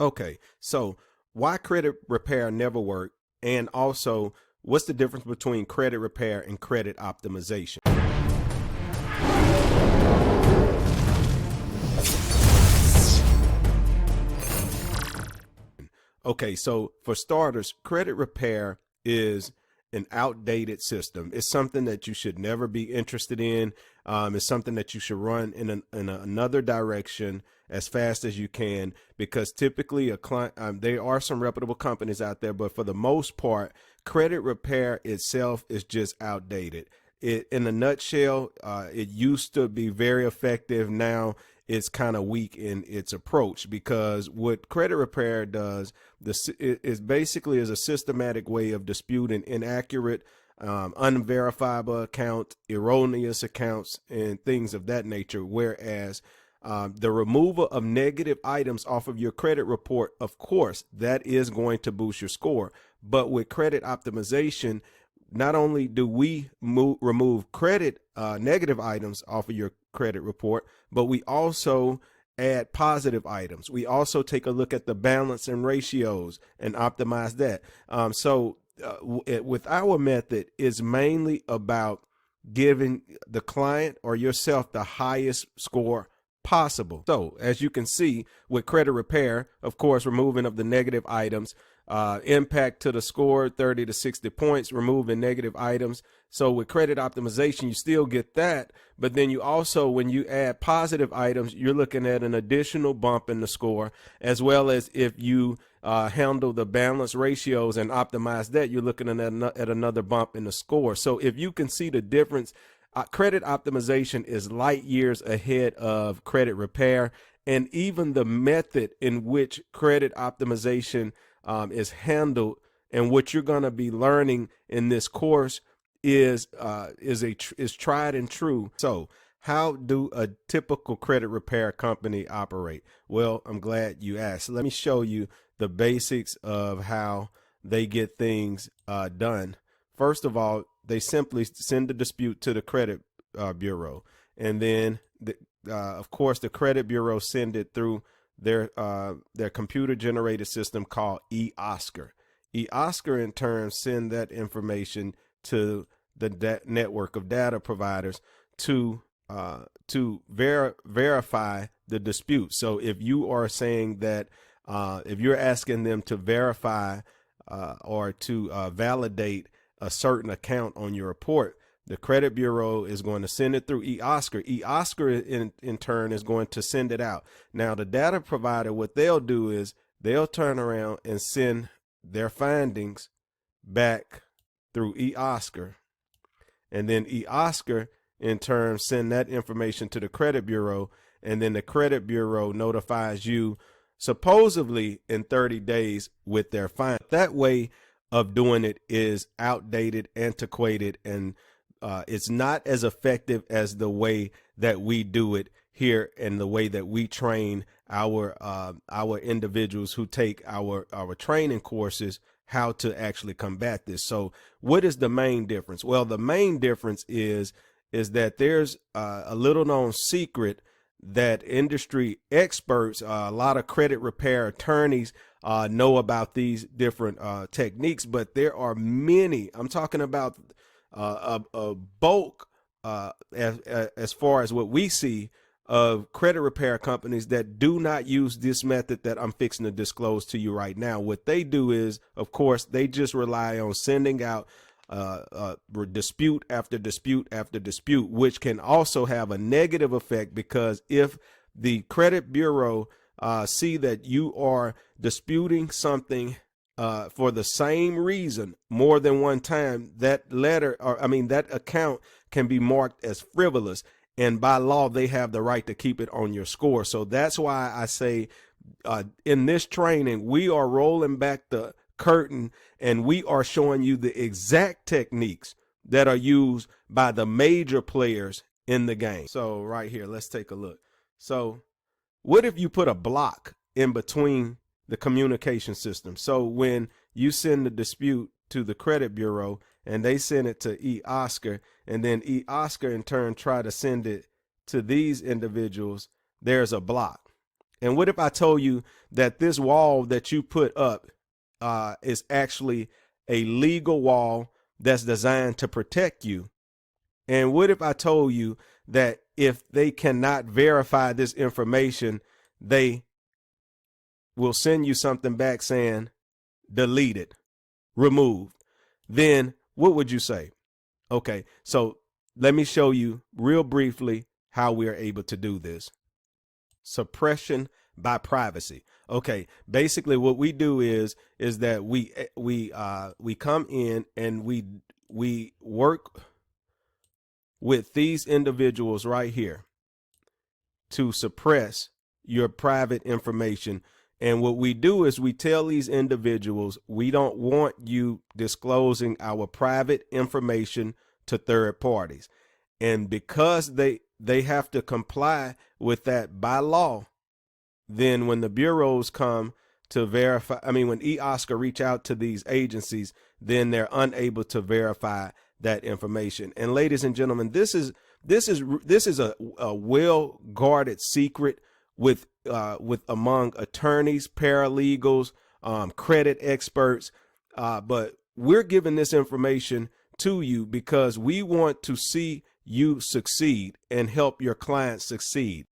Okay, so why credit repair never work, and also what's the difference between credit repair and credit optimization? Okay, so for starters, credit repair is an outdated system. It's something that you should never be interested in. It's something that you should run in another direction as fast as you can, because typically a client, there are some reputable companies out there, but for the most part, credit repair itself is just outdated. In a nutshell, it used to be very effective. Now it's kind of weak in its approach, because what credit repair does is basically is a systematic way of disputing inaccurate, unverifiable accounts, erroneous accounts, and things of that nature. Whereas the removal of negative items off of your credit report, of course, that is going to boost your score. But with credit optimization, not only do we remove credit negative items off of your credit report, but we also add positive items. We also take a look at the balance and ratios and optimize that. With our method, it's mainly about giving the client or yourself the highest score possible. So as you can see with credit repair, of course, removing of the negative items, impact to the score 30 to 60 points, removing negative items. So with credit optimization, you still get that, but then you also, when you add positive items, you're looking at an additional bump in the score, as well as if you handle the balance ratios and optimize that, you're looking at another bump in the score. So if you can see the difference, credit optimization is light years ahead of credit repair, and even the method in which credit optimization is handled and what you're going to be learning in this course is tried and true. So how do a typical credit repair company operate? Well, I'm glad you asked. Let me show you the basics of how they get things done. First of all, they simply send the dispute to the credit bureau, and then of course the credit bureau send it through their computer generated system called eOscar. eOscar in turn send that information to the network of data providers to verify the dispute. So if you are saying that if you're asking them to verify or to validate a certain account on your report, the credit bureau is going to send it through eOscar. eOscar in turn is going to send it out. Now the data provider, what they'll do is they'll turn around and send their findings back through eOscar, and then eOscar in turn send that information to the credit bureau, and then the credit bureau notifies you supposedly in 30 days with their fine. That way of doing it is outdated, antiquated, and it's not as effective as the way that we do it here and the way that we train our individuals who take our training courses, how to actually combat this. So what is the main difference? Well, the main difference is that there's a little known secret that industry experts, a lot of credit repair attorneys know about these different techniques, but there are many. I'm talking about a bulk as far as what we see of credit repair companies that do not use this method that I'm fixing to disclose to you right now. What they do is, of course, they just rely on sending out dispute after dispute after dispute, which can also have a negative effect, because if the credit bureau see that you are disputing something for the same reason more than one time, that letter, or I mean that account, can be marked as frivolous, and by law they have the right to keep it on your score. So that's why I say in this training we are rolling back the curtain and we are showing you the exact techniques that are used by the major players in the game. So right here, let's take a look. So what if you put a block in between the communication system? So when you send the dispute to the credit bureau and they send it to eOscar, and then eOscar in turn try to send it to these individuals, there's a block. And what if I told you that this wall that you put up is actually a legal wall that's designed to protect you? And what if I told you that if they cannot verify this information, they will send you something back saying deleted, removed? Then what would you say? Okay, so let me show you real briefly how we are able to do this. Suppression by privacy. Okay, basically what we do is that we come in and we work with these individuals right here to suppress your private information. And what we do is we tell these individuals, we don't want you disclosing our private information to third parties. And because they have to comply with that by law, then when the bureaus come to verify, when eOscar reach out to these agencies, then they're unable to verify that information. And ladies and gentlemen, this is a well guarded secret with among attorneys, paralegals, credit experts. But we're giving this information to you because we want to see you succeed and help your clients succeed.